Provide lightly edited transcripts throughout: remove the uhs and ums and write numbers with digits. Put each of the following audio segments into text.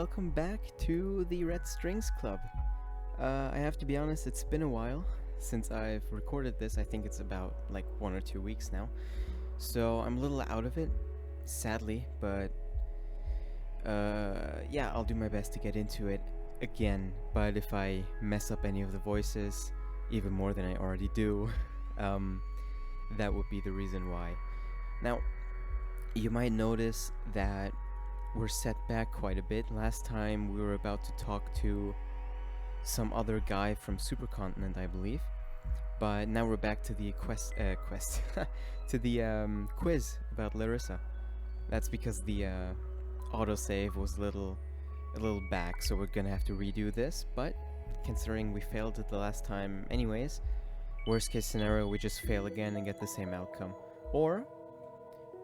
welcome back to the Red Strings Club. I have to be honest, it's been a while since I've recorded this. I think it's about like 1 or 2 weeks now. So I'm a little out of it, sadly, but yeah, I'll do my best to get into it again. But if I mess up any of the voices, even more than I already do, that would be the reason why. Now, you might notice that we're set back quite a bit. Last time we were about to talk to some other guy from Supercontinent, I believe. But now we're back to the quest to the quiz about Larissa. That's because the autosave was a little back, so we're gonna have to redo this. But considering we failed it the last time anyways, worst case scenario, we just fail again and get the same outcome. Or,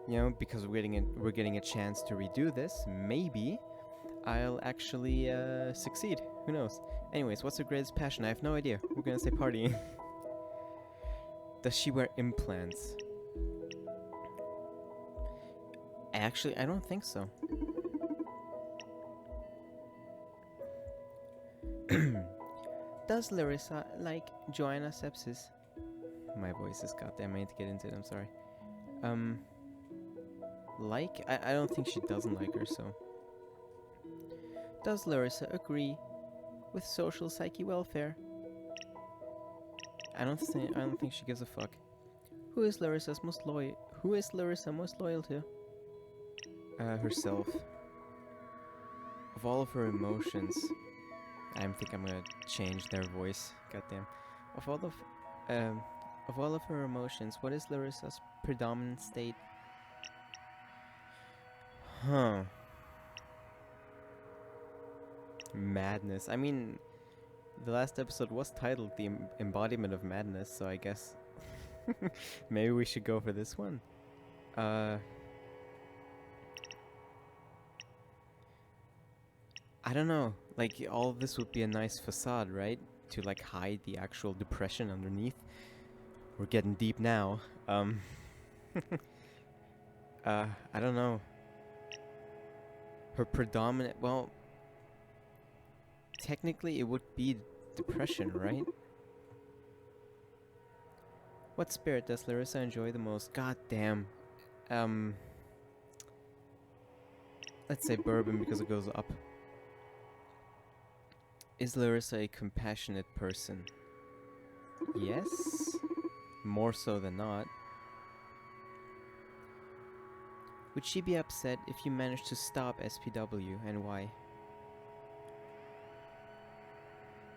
you know, because we're getting a chance to redo this, maybe I'll actually succeed. Who knows? Anyways, what's her greatest passion? I have no idea. We're gonna say partying. Does she wear implants? Actually, I don't think so. Does Larissa like Joanna Sepsis? My voice is goddamn. I need to get into it. I'm sorry. I don't think she doesn't like her. So, does Larissa agree with social psyche welfare? I don't think she gives a fuck. Who is Larissa most loyal to? Herself. Of all of her emotions, I think I'm gonna change their voice. Goddamn. Of all of her emotions, what is Larissa's predominant state? Huh. Madness. I mean, the last episode was titled The Embodiment of Madness, so I guess maybe we should go for this one. I don't know. Like, all of this would be a nice facade, right? To, like, hide the actual depression underneath. We're getting deep now. I don't know. Her predominant... Well, technically it would be depression, right? What spirit does Larissa enjoy the most? God damn. Let's say bourbon because it goes up. Is Larissa a compassionate person? Yes. More so than not. Would she be upset if you managed to stop SPW, and why?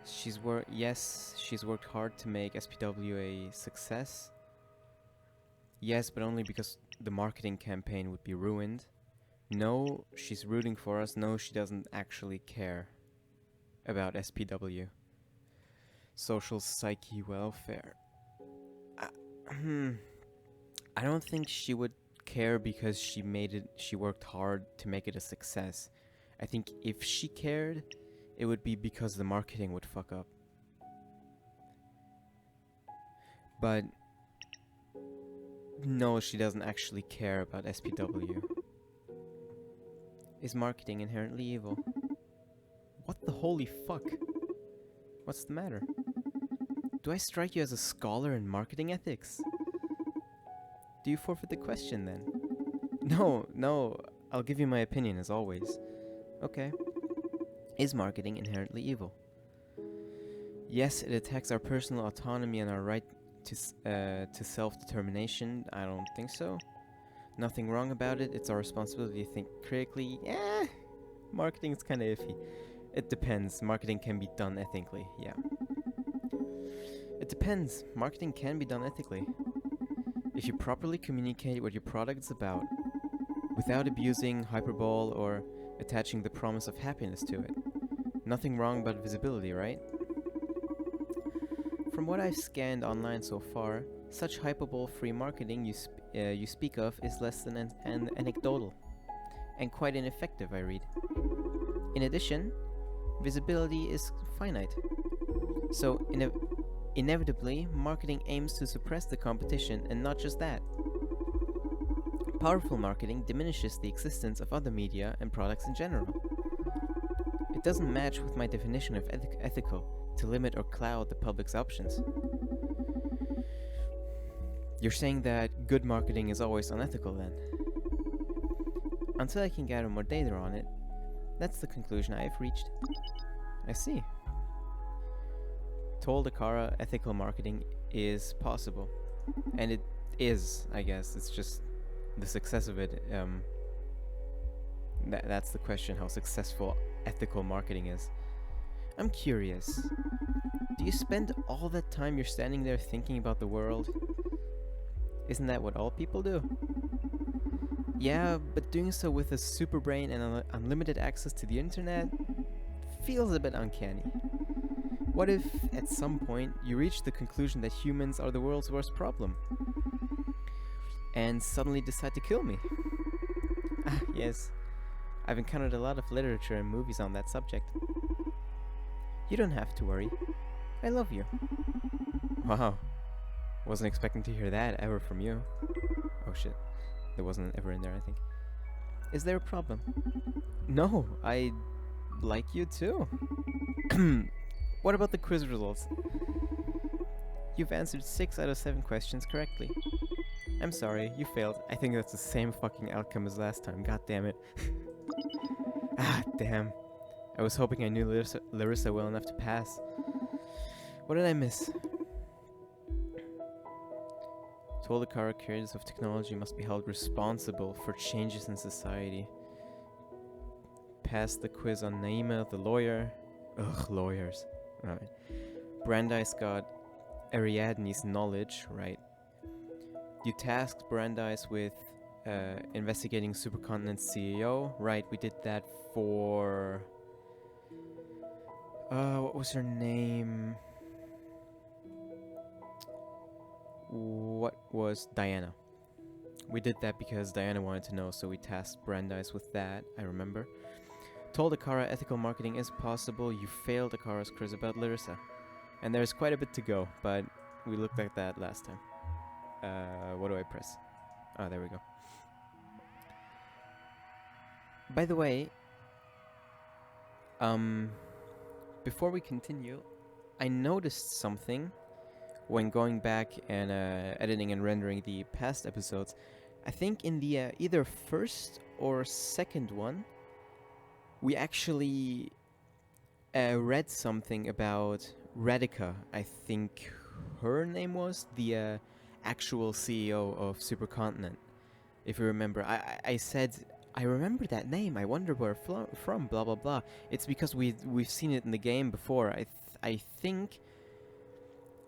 She's worked hard to make SPW a success. Yes, but only because the marketing campaign would be ruined. No, she's rooting for us. No, she doesn't actually care about SPW. Social psyche welfare. I don't think she would care because she worked hard to make it a success. I think if she cared, it would be because the marketing would fuck up. But no, she doesn't actually care about SPW. Is marketing inherently evil? What the holy fuck? What's the matter? Do I strike you as a scholar in marketing ethics? Do you forfeit the question then? No, I'll give you my opinion as always. Okay. Is marketing inherently evil? Yes, it attacks our personal autonomy and our right to self-determination. I don't think so. Nothing wrong about it. It's our responsibility to think critically. Marketing is kind of iffy. It depends. Marketing can be done ethically. Yeah. It depends. Marketing can be done ethically. If you properly communicate what your product is about, without abusing hyperbole or attaching the promise of happiness to it. Nothing wrong about visibility, right? From what I've scanned online so far, such hyperbole-free marketing you speak of is less than anecdotal, and quite ineffective, I read. In addition, visibility is finite. So, inevitably, marketing aims to suppress the competition, and not just that. Powerful marketing diminishes the existence of other media and products in general. doesn't match with my definition of ethical, to limit or cloud the public's options. You're saying that good marketing is always unethical then? Until I can gather more data on it, that's the conclusion I have reached. I see. Told Akara, ethical marketing is possible. And it is, I guess. It's just the success of it. That's the question, how successful ethical marketing is. I'm curious. Do you spend all that time you're standing there thinking about the world? Isn't that what all people do? Yeah, but doing so with a super brain and unlimited access to the internet feels a bit uncanny. What if, at some point, you reach the conclusion that humans are the world's worst problem? And suddenly decide to kill me? Ah, yes. I've encountered a lot of literature and movies on that subject. You don't have to worry. I love you. Wow. Wasn't expecting to hear that ever from you. Oh shit. There wasn't an ever in there, I think. Is there a problem? No, I like you too. What about the quiz results? You've answered 6 out of 7 questions correctly. I'm sorry, you failed. I think that's the same fucking outcome as last time. God damn it. Ah, damn. I was hoping I knew Larissa well enough to pass. What did I miss? Told Akara creators of technology must be held responsible for changes in society. Passed the quiz on Naima, the lawyer. Ugh, lawyers. Right. Brandeis got Ariadne's knowledge, right. You tasked Brandeis with investigating Supercontinent's CEO, right, we did that for... what was her name? What was Diana? We did that because Diana wanted to know, so we tasked Brandeis with that, I remember. Told Akara ethical marketing is possible. You failed Akara's quiz about Larissa. And there's quite a bit to go, but we looked at that last time. What do I press? Ah, there we go. By the way, before we continue, I noticed something when going back and editing and rendering the past episodes. I think in the either first or second one, we actually read something about Radhika. I think her name was the actual CEO of Supercontinent. If you remember, I said I remember that name. I wonder where from. Blah blah blah. It's because we've seen it in the game before. I think,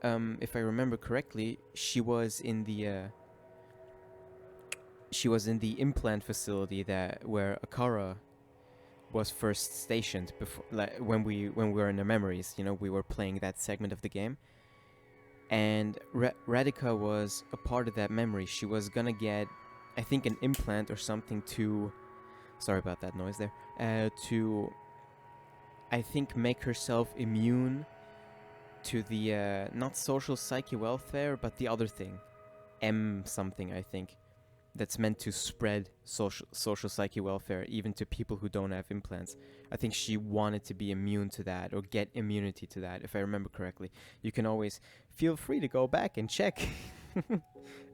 if I remember correctly, she was in the implant facility where Akara was first stationed before, when we were in the memories. You know, we were playing that segment of the game, and Radhika was a part of that memory. She was gonna get, I think, an implant or something to, sorry about that noise there, to, I think, make herself immune to the not social psyche welfare, but the other thing, M something, I think, that's meant to spread social psyche welfare even to people who don't have implants. I think she wanted to be immune to that, or get immunity to that, if I remember correctly. You can always feel free to go back and check.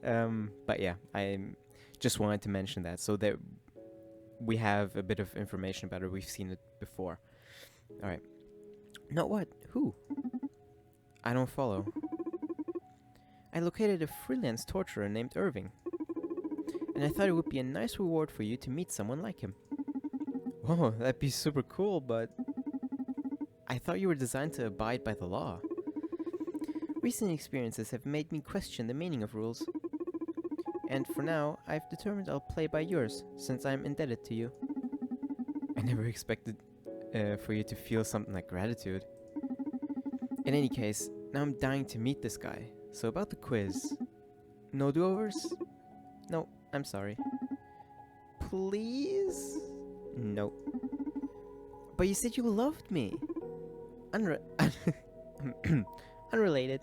But yeah, I just wanted to mention that, so that we have a bit of information about it. We've seen it before. Alright. No, what? Who? I don't follow. I located a freelance torturer named Irving, and I thought it would be a nice reward for you to meet someone like him. Whoa, that'd be super cool, but I thought you were designed to abide by the law. Recent experiences have made me question the meaning of rules. And for now, I've determined I'll play by yours, since I'm indebted to you. I never expected for you to feel something like gratitude. In any case, now I'm dying to meet this guy. So about the quiz. No do-overs? No, I'm sorry. Please? No. But you said you loved me. Unrelated.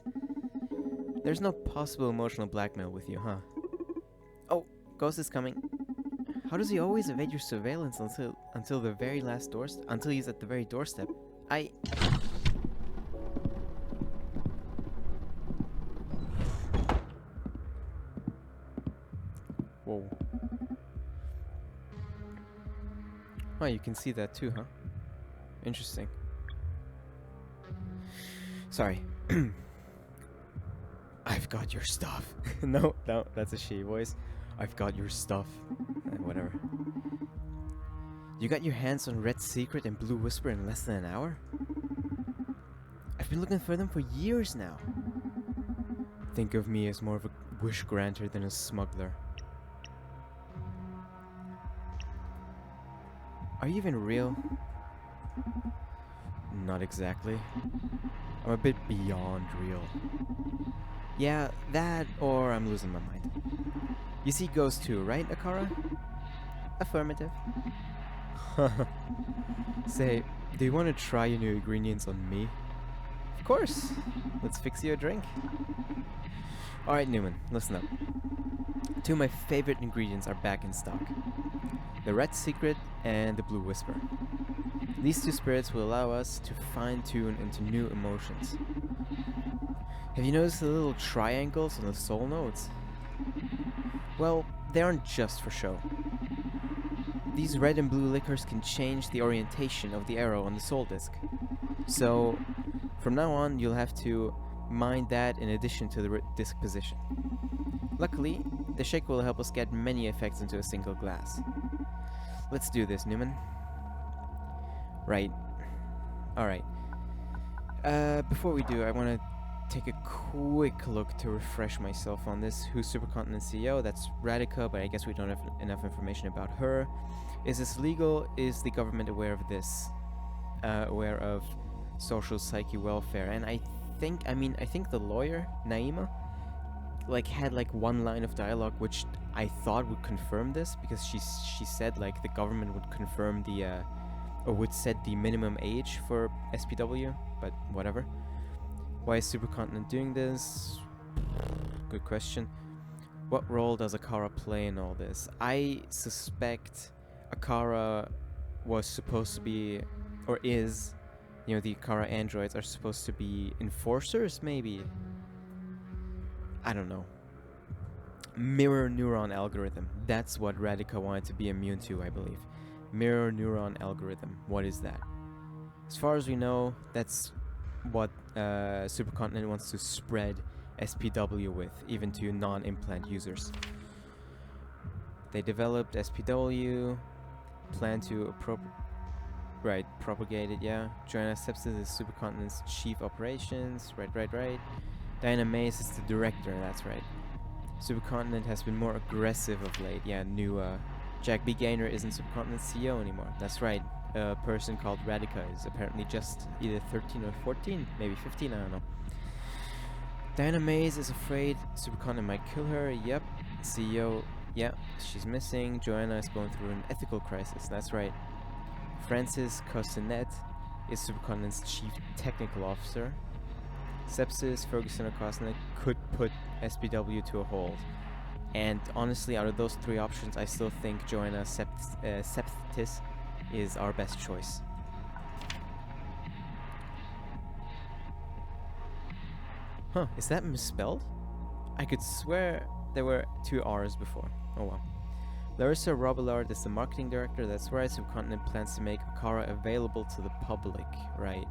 There's no possible emotional blackmail with you, huh? Oh, Ghost is coming. How does he always evade your surveillance until the very last doorstep? Until he's at the very doorstep? Whoa. Oh, you can see that too, huh? Interesting. Sorry. I've got your stuff. No, that's a she voice. I've got your stuff. Whatever. You got your hands on Red Secret and Blue Whisper in less than an hour? I've been looking for them for years now. Think of me as more of a wish granter than a smuggler. Are you even real? Not exactly. I'm a bit beyond real. Yeah, that or I'm losing my mind. You see Ghost too, right, Akara? Affirmative. Say, do you want to try your new ingredients on me? Of course. Let's fix you a drink. Alright, Newman, listen up. Two of my favorite ingredients are back in stock. The Red Secret and the Blue Whisper. These two spirits will allow us to fine-tune into new emotions. Have you noticed the little triangles on the soul nodes? Well, they aren't just for show. These red and blue liquors can change the orientation of the arrow on the soul disc. So, from now on, you'll have to mind that in addition to the disc position. Luckily, the shake will help us get many effects into a single glass. Let's do this, Newman. Right. Alright. Before we do, I want to take a quick look to refresh myself on this. Who's Supercontinent CEO? That's Radica, but I guess we don't have enough information about her. Is this legal? Is the government aware of this? Aware of social psyche welfare? And I think the lawyer, Naima, had one line of dialogue which I thought would confirm this, because she said the government would confirm the or would set the minimum age for SPW, but whatever. Why is Supercontinent doing this? Good question. What role does Akara play in all this? I suspect Akara was supposed to be, or is, the Akara androids are supposed to be enforcers, maybe? I don't know. Mirror neuron algorithm. That's what Radica wanted to be immune to, I believe. Mirror neuron algorithm. What is that? As far as we know, that's what Supercontinent wants to spread SPW with, even to non-implant users. They developed SPW, plan to propagate it, yeah. Joanna Sepsis is Supercontinent's chief operations, right. Diana Mays is the director, that's right. Supercontinent has been more aggressive of late, yeah. New Jack B. Gaynor isn't Supercontinent's CEO anymore, that's right. A person called Radica is apparently just either 13 or 14, maybe 15, I don't know. Diana Mays is afraid Supercontinent might kill her, yep. CEO, yeah, she's missing. Joanna is going through an ethical crisis, that's right. Francis Cousinet is Supercontinent's chief technical officer. Sepsis, Ferguson, or Cousinet could put SPW to a hold. And honestly, out of those three options, I still think Joanna Septis is our best choice. Huh, is that misspelled? I could swear there were two R's before. Oh well. Larissa Robillard is the marketing director, that's right. Supercontinent plans to make Akara available to the public, right.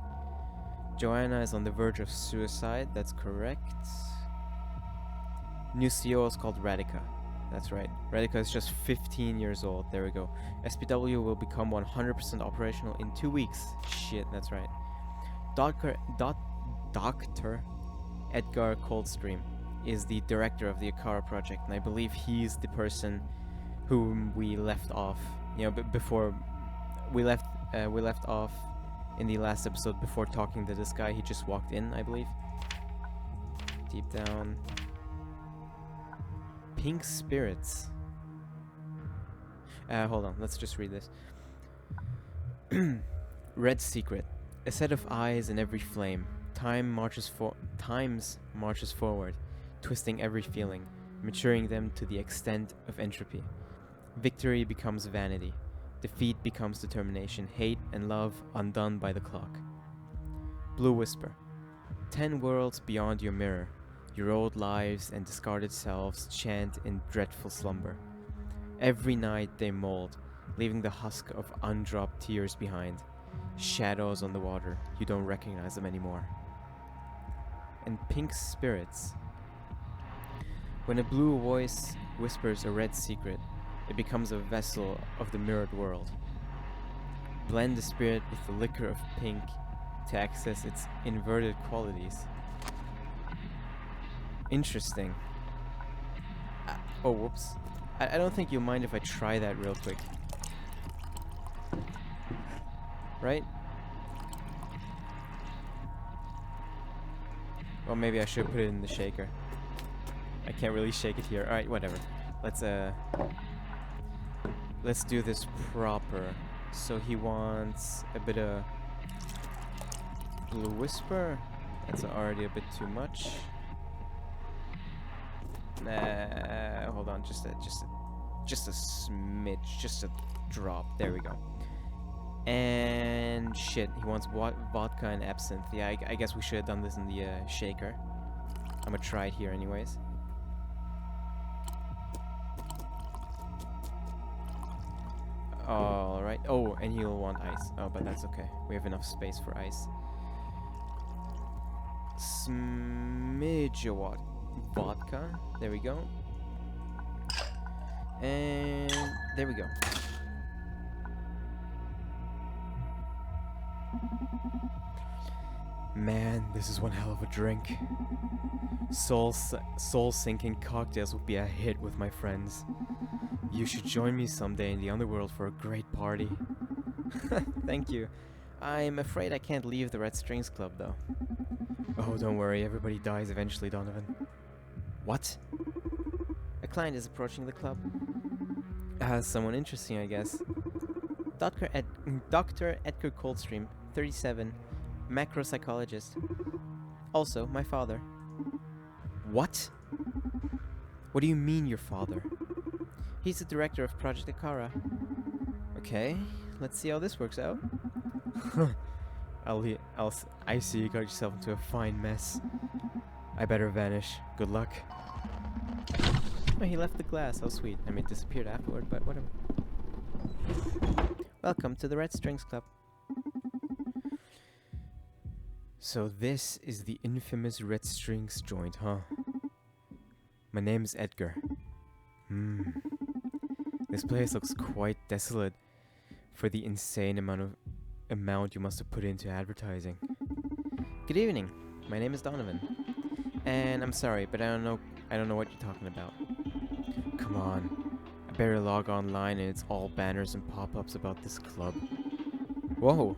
Joanna is on the verge of suicide, that's correct. New CEO is called Radica. That's right. Radica is just 15 years old. There we go. SPW will become 100% operational in 2 weeks. Shit, that's right. Dr. Edgar Coldstream is the director of the Akara project, and I believe he's the person whom we left off. Before we left off in the last episode before talking to this guy. He just walked in, I believe. Deep down. Pink spirits. Hold on, let's just read this. Red Secret. A set of eyes in every flame. Times marches forward, twisting every feeling, maturing them to the extent of entropy. Victory becomes vanity. Defeat becomes determination. Hate and love undone by the clock. Blue Whisper. 10 worlds beyond your mirror. Your old lives and discarded selves chant in dreadful slumber. Every night they mold, leaving the husk of undropped tears behind. Shadows on the water, you don't recognize them anymore. And Pink Spirits. When a blue voice whispers a red secret, it becomes a vessel of the mirrored world. Blend the spirit with the liquor of pink to access its inverted qualities. Interesting. Oh, whoops. I don't think you'll mind if I try that real quick. Right? Well, maybe I should put it in the shaker. I can't really shake it here. Alright, whatever. Let's do this proper. So he wants a bit of Blue Whisper. That's already a bit too much. Nah, hold on, just a smidge, just a drop. There we go. And shit, he wants vodka and absinthe. Yeah, I guess we should have done this in the shaker. I'm gonna try it here anyways. Alright. Oh, and he'll want ice. Oh, but that's okay. We have enough space for ice. Smidge of vodka. There we go. And there we go. Man, this is one hell of a drink. Soul-sinking cocktails would be a hit with my friends. You should join me someday in the underworld for a great party. Thank you. I'm afraid I can't leave the Red Strings Club, though. Oh, don't worry, everybody dies eventually, Donovan. What? A client is approaching the club. Someone interesting, I guess. Dr. Edgar Coldstream, 37, macropsychologist. Also, my father. What? What do you mean, your father? He's the director of Project Akara. Okay, let's see how this works out. I see you got yourself into a fine mess. I better vanish. Good luck. Oh, he left the glass. How sweet. I mean, disappeared afterward, but whatever. Welcome to the Red Strings Club. So this is the infamous Red Strings joint, huh? My name's Edgar. This place looks quite desolate for the insane amount you must have put into advertising. Good evening. My name is Donovan. And I'm sorry, but I don't know what you're talking about. Come on. I better log online and it's all banners and pop-ups about this club. Whoa.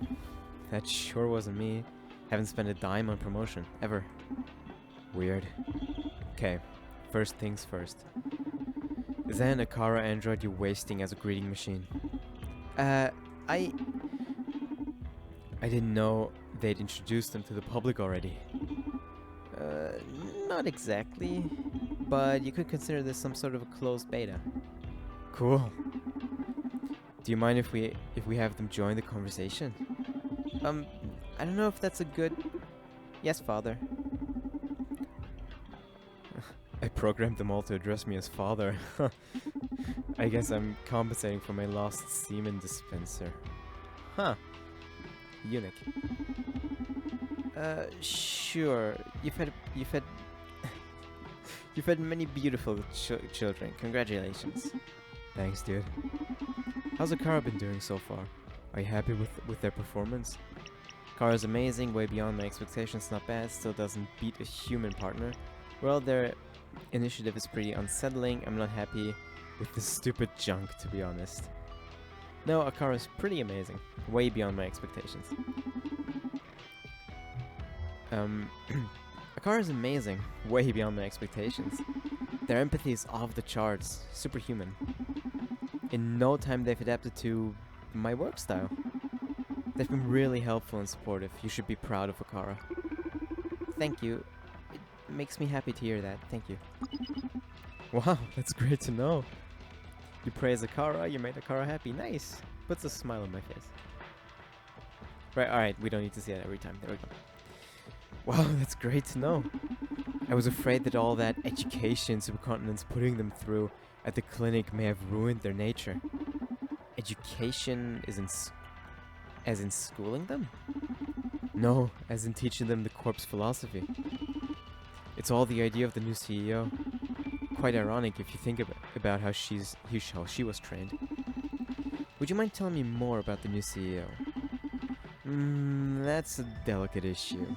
That sure wasn't me. Haven't spent a dime on promotion, ever. Weird. Okay, first things first. Is that an Akara android you're wasting as a greeting machine? I didn't know they'd introduced them to the public already. Not exactly. But you could consider this some sort of a closed beta. Cool. Do you mind if we have them join the conversation? I don't know if that's a good... Yes, father. I programmed them all to address me as father. I guess I'm compensating for my lost semen dispenser. Huh. Eunuch. Sure. You've had many beautiful children. Congratulations. Thanks, dude. How's Akara been doing so far? Are you happy with their performance? Akara's amazing, way beyond my expectations, not bad, still doesn't beat a human partner. Well, their initiative is pretty unsettling. I'm not happy with this stupid junk, to be honest. No, Akara's pretty amazing, way beyond my expectations. Akara's amazing, way beyond my expectations. Their empathy is off the charts, superhuman. In no time they've adapted to my work style. They've been really helpful and supportive. You should be proud of Akara. Thank you. It makes me happy to hear that. Thank you. Wow, that's great to know. You praise Akara, you made Akara happy. Nice. Puts a smile on my face. Right, alright, we don't need to see that every time. There we go. Wow, that's great to know. I was afraid that all that education Supercontinent's putting them through at the clinic may have ruined their nature. Education is as in schooling them? No, as in teaching them the corpse philosophy. It's all the idea of the new CEO. Quite ironic if you think about how she was trained. Would you mind telling me more about the new CEO? That's a delicate issue.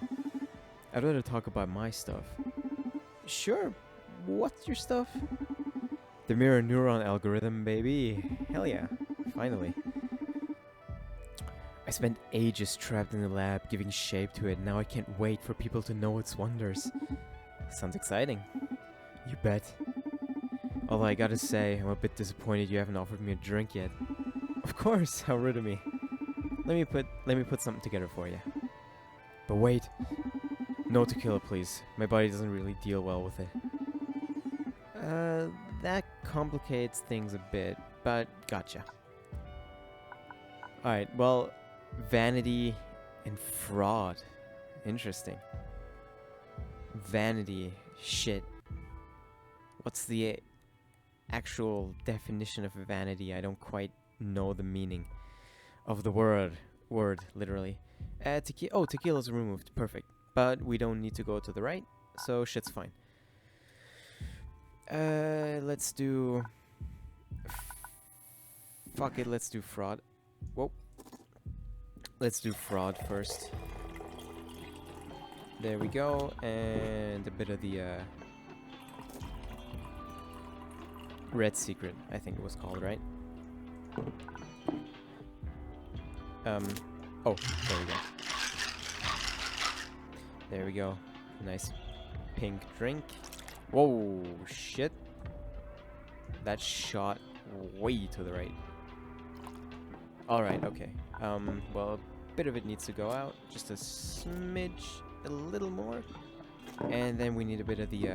I'd rather talk about my stuff. Sure, what's your stuff? The mirror neuron algorithm, baby. Hell yeah, finally. I spent ages trapped in the lab giving shape to it. Now I can't wait for people to know its wonders. Sounds exciting. You bet. Although I gotta say, I'm a bit disappointed you haven't offered me a drink yet. Of course, how rude of me. Let me put something together for you. But wait. No tequila, please. My body doesn't really deal well with it. That complicates things a bit, but gotcha. Alright, well, vanity and fraud. Interesting. Vanity. Shit. What's the actual definition of vanity? I don't quite know the meaning of the word, literally. Tequila's removed. Perfect. But we don't need to go to the right, so shit's fine. Let's do... Fuck it, let's do fraud. Whoa. Let's do fraud first. There we go, and a bit of the, Red Secret, I think it was called, right? Oh, there we go. There we go. Nice pink drink. Whoa, shit. That shot way to the right. Alright, okay. Well, a bit of it needs to go out. Just a smidge, a little more. And then we need a bit of the,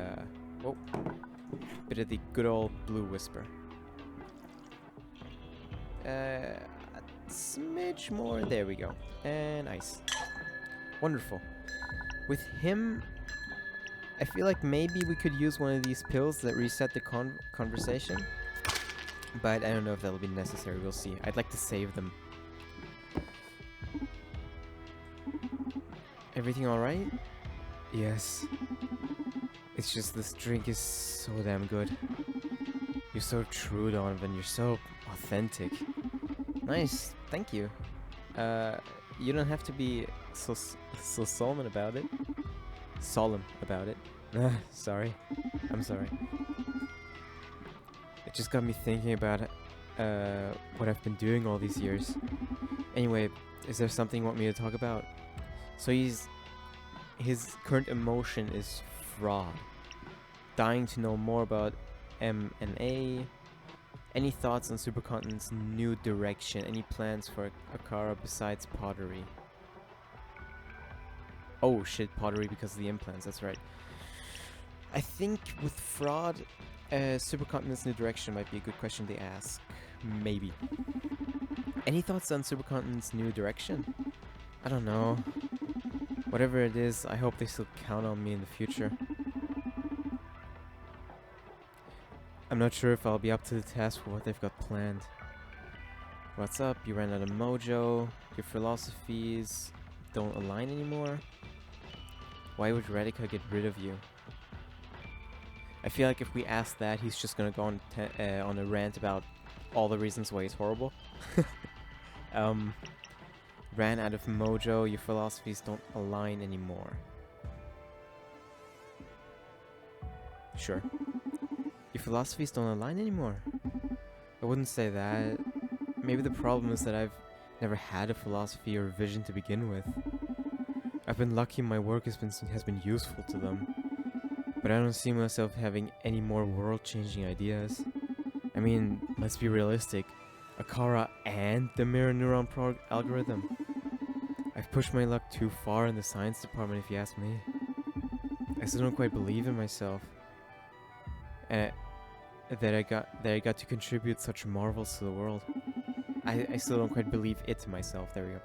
bit of the good old Blue Whisper. A smidge more. There we go. And ice. Wonderful. With him, I feel like maybe we could use one of these pills that reset the conversation. But I don't know if that'll be necessary. We'll see. I'd like to save them. Everything alright? Yes. It's just this drink is so damn good. You're so true, Donovan. You're so authentic. Nice. Thank you. You don't have to be so solemn about it. Solemn about it. Sorry. I'm sorry. It just got me thinking about what I've been doing all these years. Anyway, is there something you want me to talk about? So his current emotion is fraud. Dying to know more about M&A. Any thoughts on Supercontinent's new direction? Any plans for Akara besides pottery? Oh shit, pottery because of the implants, that's right. I think with fraud, Supercontinent's new direction might be a good question to ask. Maybe. Any thoughts on Supercontinent's new direction? I don't know. Whatever it is, I hope they still count on me in the future. I'm not sure if I'll be up to the task for what they've got planned. What's up? You ran out of mojo. Your philosophies don't align anymore. Why would Radica get rid of you? I feel like if we ask that, he's just gonna go on a rant about all the reasons why he's horrible. Ran out of mojo. Your philosophies don't align anymore. Sure. Your philosophies don't align anymore? I wouldn't say that. Maybe the problem is that I've never had a philosophy or a vision to begin with. I've been lucky my work has been useful to them. But I don't see myself having any more world-changing ideas. I mean, let's be realistic. Akara and the mirror neuron algorithm. I've pushed my luck too far in the science department if you ask me. I still don't quite believe in myself. that I got to contribute such marvels to the world. I still don't quite believe it myself. There we go.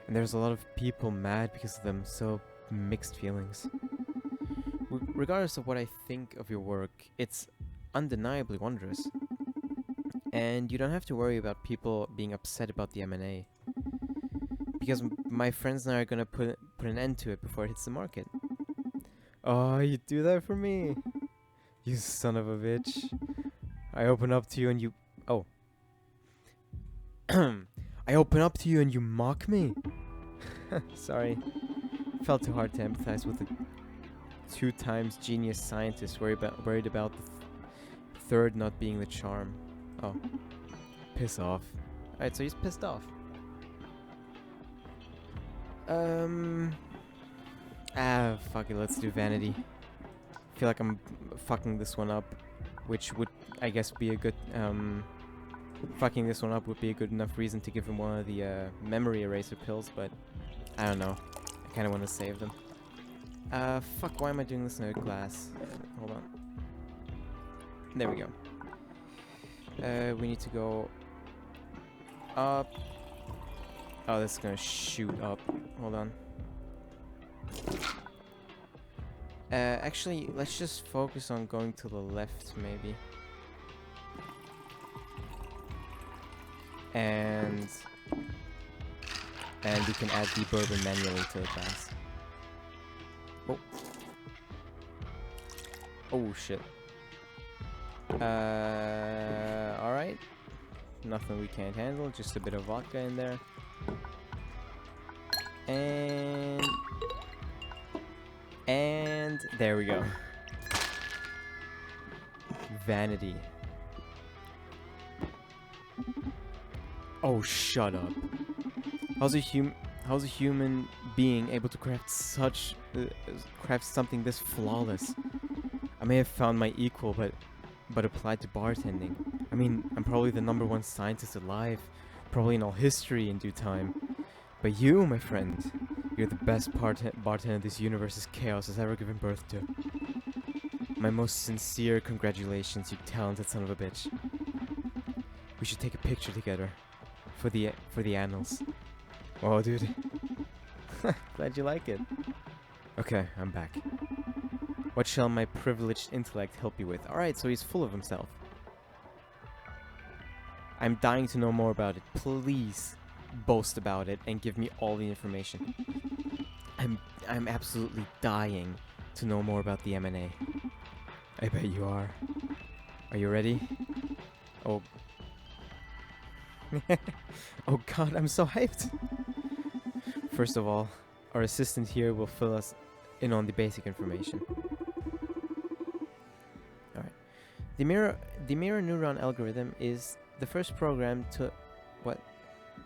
And there's a lot of people mad because of them, so mixed feelings. Regardless of what I think of your work, it's undeniably wondrous. And you don't have to worry about people being upset about the M&A. Because my friends and I are gonna put an end to it before it hits the market. Oh, you do that for me? You son of a bitch. I open up to you and you... Oh. I open up to you and you mock me? Sorry. Felt too hard to empathize with the 2 times genius scientist worried about the third not being the charm. Oh. Piss off. Alright, so he's pissed off. Fuck it, let's do vanity. Feel like I'm fucking this one up, which would, I guess, be a good, fucking this one up would be a good enough reason to give him one of the, memory eraser pills, but I don't know. I kinda wanna save them. Fuck, why am I doing this in a glass? Hold on. There we go. We need to go up. Oh, this is gonna shoot up. Hold on. Actually, let's just focus on going to the left, maybe. And we can add the bourbon manually to the glass. Oh. Oh, shit. Alright. Nothing we can't handle, just a bit of vodka in there. And there we go. Vanity. Oh, shut up. How's a human being able to craft something this flawless? I may have found my equal, but applied to bartending. I mean, I'm probably the #1 scientist alive, probably in all history in due time. But you, my friend, you're the best bartender this universe's chaos has ever given birth to. My most sincere congratulations, you talented son of a bitch. We should take a picture together for the annals. Oh, dude. Glad you like it. Okay, I'm back. What shall my privileged intellect help you with? Alright, so he's full of himself. I'm dying to know more about it. Please boast about it and give me all the information. I'm absolutely dying to know more about the M&A. I bet you are. Are you ready? Oh. Oh god, I'm so hyped! First of all, our assistant here will fill us in on the basic information. Alright. The mirror neuron algorithm is the first program to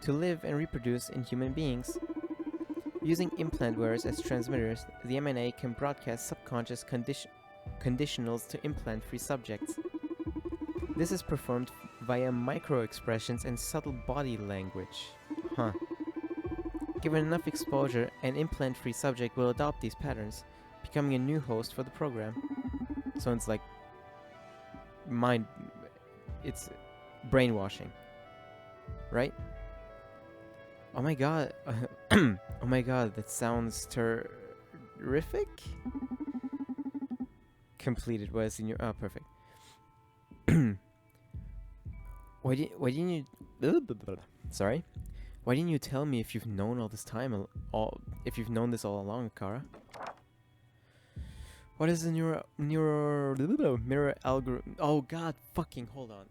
live and reproduce in human beings. Using implant wearers as transmitters, the M&A can broadcast subconscious conditionals to implant-free subjects. This is performed via micro-expressions and subtle body language. Huh. Given enough exposure, an implant-free subject will adopt these patterns, becoming a new host for the program. So it's like it's brainwashing, right? Oh my god. Oh my god, that sounds terrific. Completed. What is in your... Oh, perfect. Why didn't you... Sorry? Why didn't you tell me if you've known all this time, if you've known this all along, Kara? What is the mirror algorithm? Oh god, fucking hold on.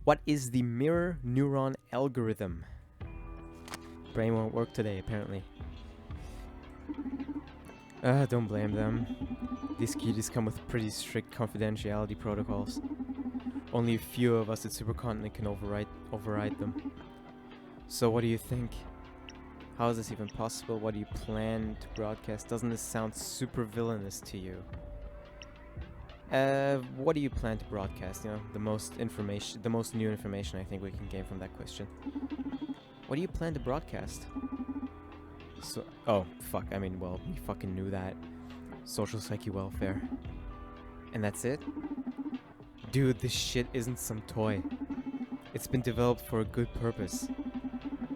What is the mirror neuron algorithm? Brain won't work today, apparently. Don't blame them. These cuties come with pretty strict confidentiality protocols. Only a few of us at Supercontinent can override them. So what do you think? How is this even possible? What do you plan to broadcast? Doesn't this sound super villainous to you? What do you plan to broadcast? You know, the most new information I think we can gain from that question. What do you plan to broadcast? So, oh, fuck, I mean, well, we fucking knew that. Social psyche welfare. And that's it? Dude, this shit isn't some toy. It's been developed for a good purpose.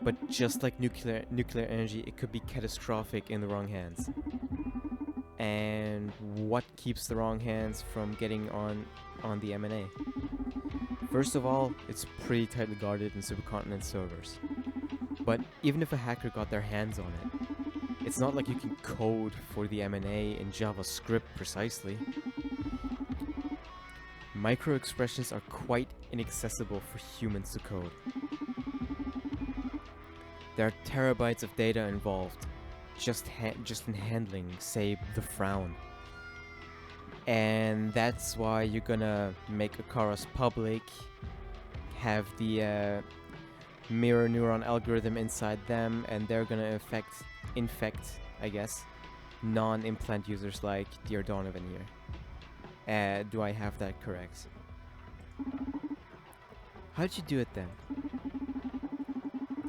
But just like nuclear energy, it could be catastrophic in the wrong hands. And what keeps the wrong hands from getting on the M&A? First of all, it's pretty tightly guarded in Supercontinent servers. But even if a hacker got their hands on it, it's not like you can code for the M&A in JavaScript precisely. Micro-expressions are quite inaccessible for humans to code. There are terabytes of data involved just in handling, say, the frown. And that's why you're gonna make Akaros public, have the mirror neuron algorithm inside them, and they're gonna infect, I guess, non-implant users like Dear Donovan here. Do I have that correct? How'd you do it then?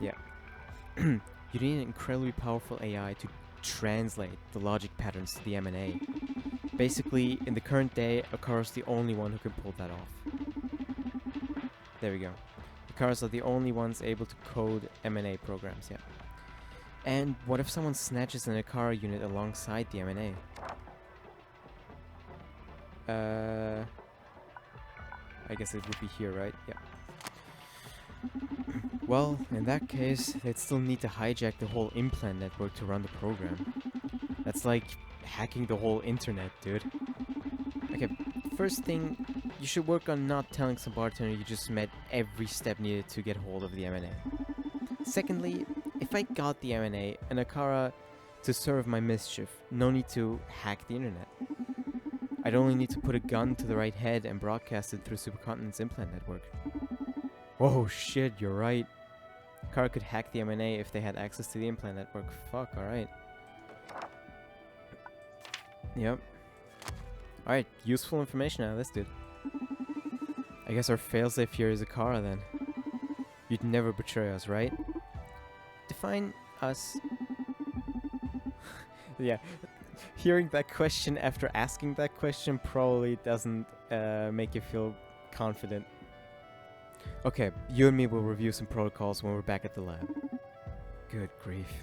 Yeah. You need an incredibly powerful AI to translate the logic patterns to the M&A. Basically, in the current day, Akaros is the only one who can pull that off. There we go. Akaros are the only ones able to code M&A programs, yeah. And what if someone snatches an Akara unit alongside the M&A? I guess it would be here, right? Yeah. Well, in that case, they'd still need to hijack the whole implant network to run the program. That's like hacking the whole internet, dude. Okay, first thing, you should work on not telling some bartender you just met every step needed to get hold of the M&A. Secondly, if I got the M&A and Akara to serve my mischief, no need to hack the internet. I'd only need to put a gun to the right head and broadcast it through Supercontinent's implant network. Oh shit, you're right. Akara could hack the M&A if they had access to the implant network. Fuck, alright. Yep. Alright, useful information out of this dude. I guess our failsafe here is Akara then. You'd never betray us, right? Define us. Yeah. Hearing that question after asking that question probably doesn't make you feel confident. Okay, you and me will review some protocols when we're back at the lab. Good grief.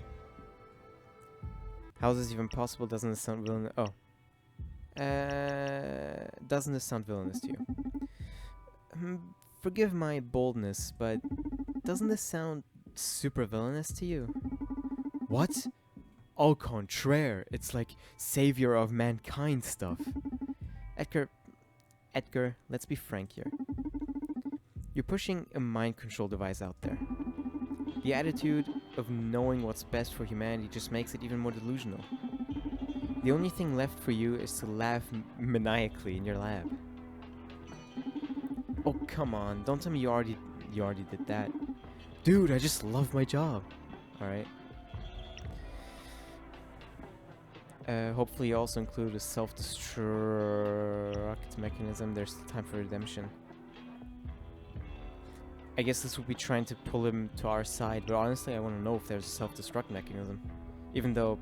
How is this even possible? Doesn't this sound villainous? Oh. Doesn't this sound villainous to you? Forgive my boldness, but doesn't this sound super villainous to you? What? Au contraire, it's like savior of mankind stuff. Edgar, let's be frank here. You're pushing a mind control device out there. The attitude of knowing what's best for humanity just makes it even more delusional. The only thing left for you is to laugh maniacally in your lab. Oh, come on, don't tell me you already did that. Dude, I just love my job. Alright. Hopefully you also include a self-destruct mechanism. There's time for redemption. I guess this would be trying to pull him to our side, but honestly I want to know if there's a self-destruct mechanism. Even though,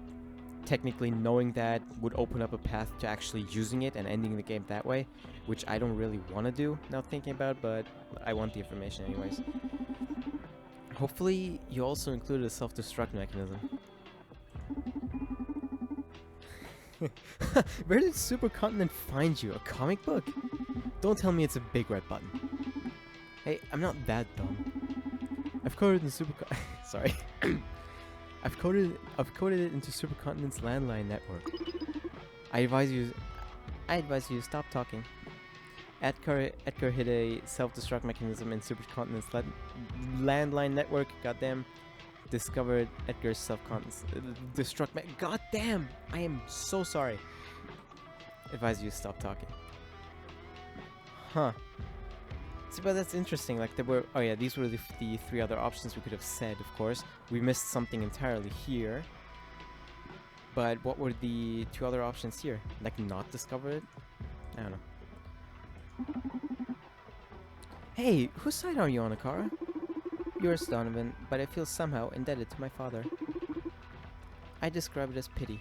technically knowing that would open up a path to actually using it and ending the game that way, which I don't really want to do, now thinking about, but I want the information anyways. Hopefully you also included a self-destruct mechanism. Where did Supercontinent find you? A comic book? Don't tell me it's a big red button. Hey, I'm not that dumb. I've coded in sorry. I've coded it into Supercontinent's landline network. I advise you to stop talking. Edgar hit a self-destruct mechanism in Supercontinent's landline network. Goddamn. Discovered Edgar's self-destruct goddamn! I am so sorry. Advise you to stop talking. Huh. See, but that's interesting. Like, there were... Oh yeah, these were the three other options we could have said, of course. We missed something entirely here. But what were the two other options here? Like, not discover it? I don't know. Hey, whose side are you on, Akara? Yours, Donovan, but I feel somehow indebted to my father. I describe it as pity.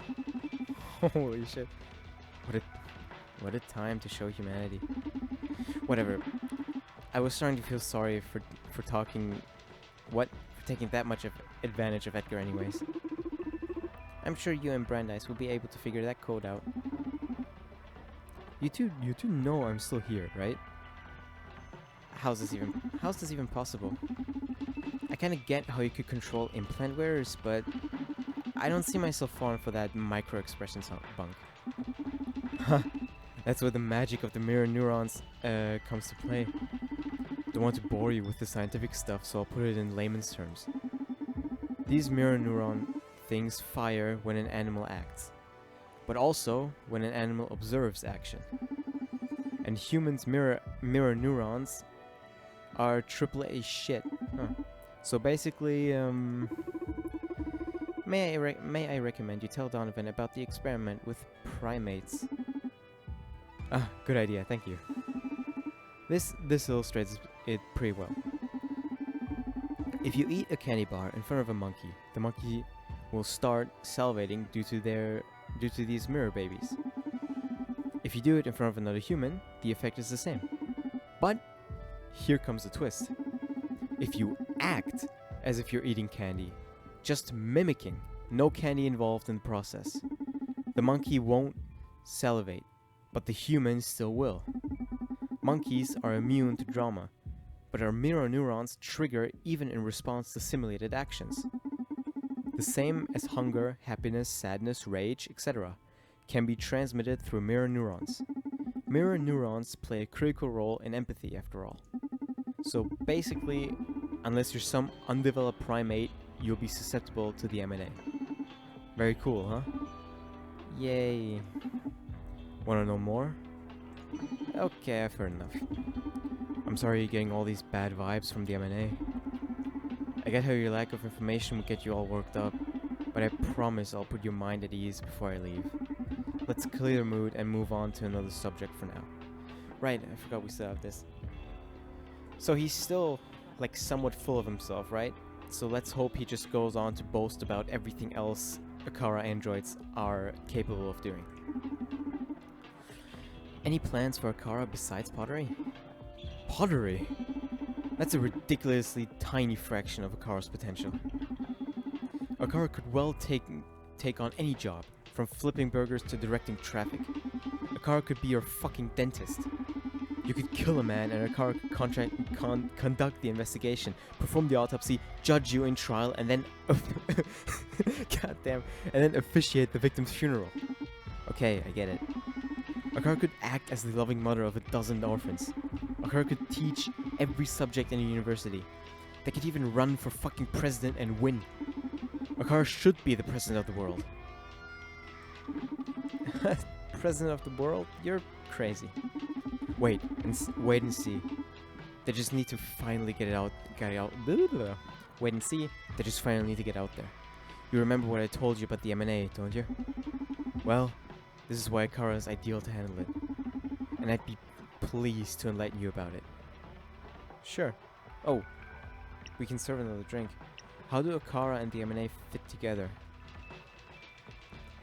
Holy shit. What a time to show humanity. Whatever. I was starting to feel sorry for talking. What? For taking that much of advantage of Edgar, anyways. I'm sure you and Brandeis will be able to figure that code out. You two know I'm still here, right? How's this even possible? I kinda get how you could control implant wearers, but I don't see myself falling for that micro-expression bunk. Huh. That's where the magic of the mirror neurons comes to play. Don't want to bore you with the scientific stuff, so I'll put it in layman's terms. These mirror neuron things fire when an animal acts, but also when an animal observes action. And humans' mirror neurons are AAA shit. Huh. So basically, may I recommend you tell Donovan about the experiment with primates? Ah, good idea, thank you. This illustrates it pretty well. If you eat a candy bar in front of a monkey, the monkey will start salivating due to these mirror babies. If you do it in front of another human, the effect is the same. But here comes the twist. If you act as if you're eating candy, just mimicking, no candy involved in the process, the monkey won't salivate, but the human still will. Monkeys are immune to drama, but our mirror neurons trigger even in response to simulated actions. The same as hunger, happiness, sadness, rage, etc. can be transmitted through mirror neurons. Mirror neurons play a critical role in empathy, after all. So basically, unless you're some undeveloped primate, you'll be susceptible to the M&A. Very cool, huh? Yay. Wanna know more? Okay, I've heard enough. I'm sorry you're getting all these bad vibes from the M&A. I get how your lack of information will get you all worked up, but I promise I'll put your mind at ease before I leave. Let's clear the mood and move on to another subject for now. Right, I forgot we still have this. So he's still, like, somewhat full of himself, right? So let's hope he just goes on to boast about everything else Akara androids are capable of doing. Any plans for Akara besides pottery? Pottery? That's a ridiculously tiny fraction of Akara's potential. Akara could well take on any job, from flipping burgers to directing traffic. Akara could be your fucking dentist. You could kill a man and Akara could conduct the investigation, perform the autopsy, judge you in trial, and then goddamn, and then officiate the victim's funeral. Okay, I get it. Akara could act as the loving mother of 12 orphans. Akara could teach every subject in a university. They could even run for fucking president and win. Akara should be the president of the world. President of the world? You're crazy. Wait and see. They just need to finally get it out. Wait and see. They just finally need to get out there. You remember what I told you about the M&A, don't you? Well, this is why Akara is ideal to handle it. And I'd be pleased to enlighten you about it. Sure. Oh, we can serve another drink. How do Akara and the M&A fit together?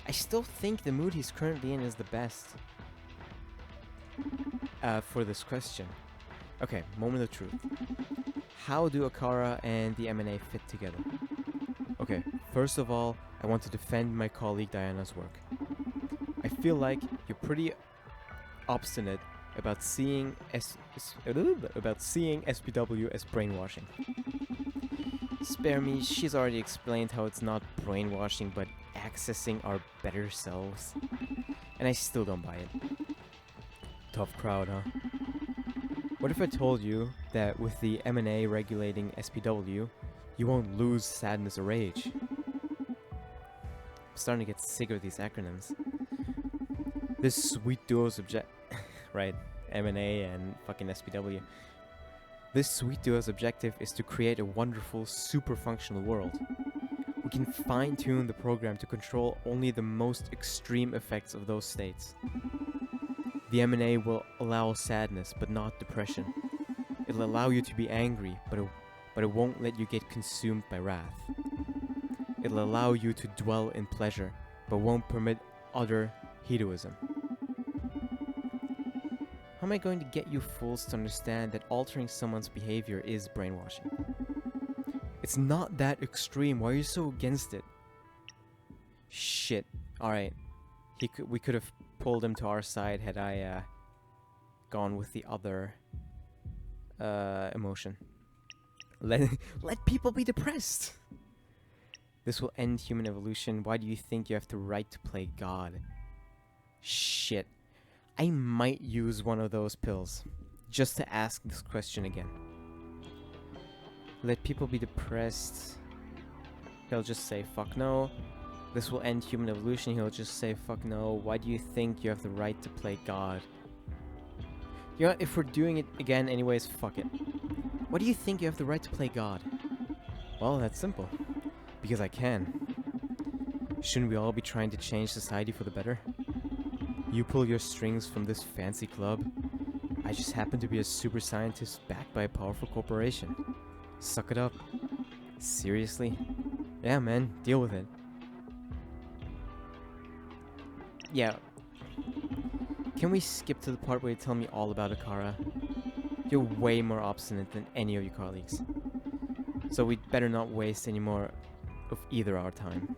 I still think the mood he's currently in is the best. For this question. Okay, moment of truth. How do Akara and the M&A fit together? Okay, first of all, I want to defend my colleague Diana's work. I feel like you're pretty obstinate about seeing SPW as brainwashing. Spare me, she's already explained how it's not brainwashing but accessing our better selves. And I still don't buy it. Tough crowd, huh? What if I told you that with the M&A regulating SPW, you won't lose sadness or rage? I'm starting to get sick of these acronyms. This sweet duo's right, M&A and fucking SPW. This sweet duo's objective is to create a wonderful, super functional world. We can fine-tune the program to control only the most extreme effects of those states. The M&A will allow sadness, but not depression. It'll allow you to be angry, but it won't let you get consumed by wrath. It'll allow you to dwell in pleasure, but won't permit utter hedonism. How am I going to get you fools to understand that altering someone's behavior is brainwashing? It's not that extreme. Why are you so against it? Shit. Alright. We could have pulled him to our side had I gone with the other emotion. Let people be depressed. This will end human evolution. Why do you think you have the right to play God? Shit. I might use one of those pills just to ask this question again. Let people be depressed. He'll just say fuck no. This will end human evolution. He'll just say fuck no. Why do you think you have the right to play God? You know what? If we're doing it again anyways, fuck it. Why do you think you have the right to play God? Well, that's simple. Because I can. Shouldn't we all be trying to change society for the better? You pull your strings from this fancy club. I just happen to be a super scientist backed by a powerful corporation. Suck it up. Seriously? Yeah, man, deal with it. Yeah. Can we skip to the part where you tell me all about Akara? You're way more obstinate than any of your colleagues. So we'd better not waste any more of either our time.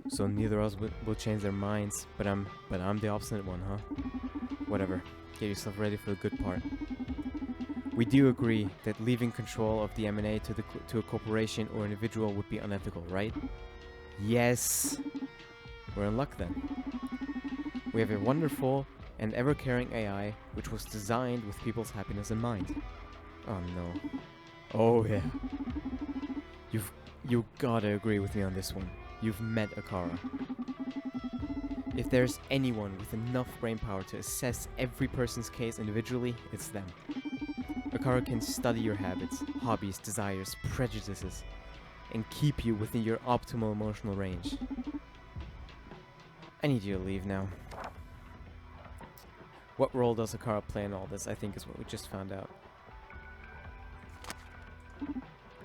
So neither of us will change their minds, but I'm the obstinate one, huh? Whatever. Get yourself ready for the good part. We do agree that leaving control of the M&A to a corporation or individual would be unethical, right? Yes. We're in luck then. We have a wonderful and ever-caring AI which was designed with people's happiness in mind. Oh no. Oh yeah. You gotta agree with me on this one. You've met Akara. If there's anyone with enough brainpower to assess every person's case individually, it's them. Akara can study your habits, hobbies, desires, prejudices, and keep you within your optimal emotional range. I need you to leave now. What role does Akara play in all this, I think is what we just found out.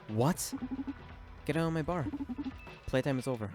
What? Get out of my bar. Playtime is over.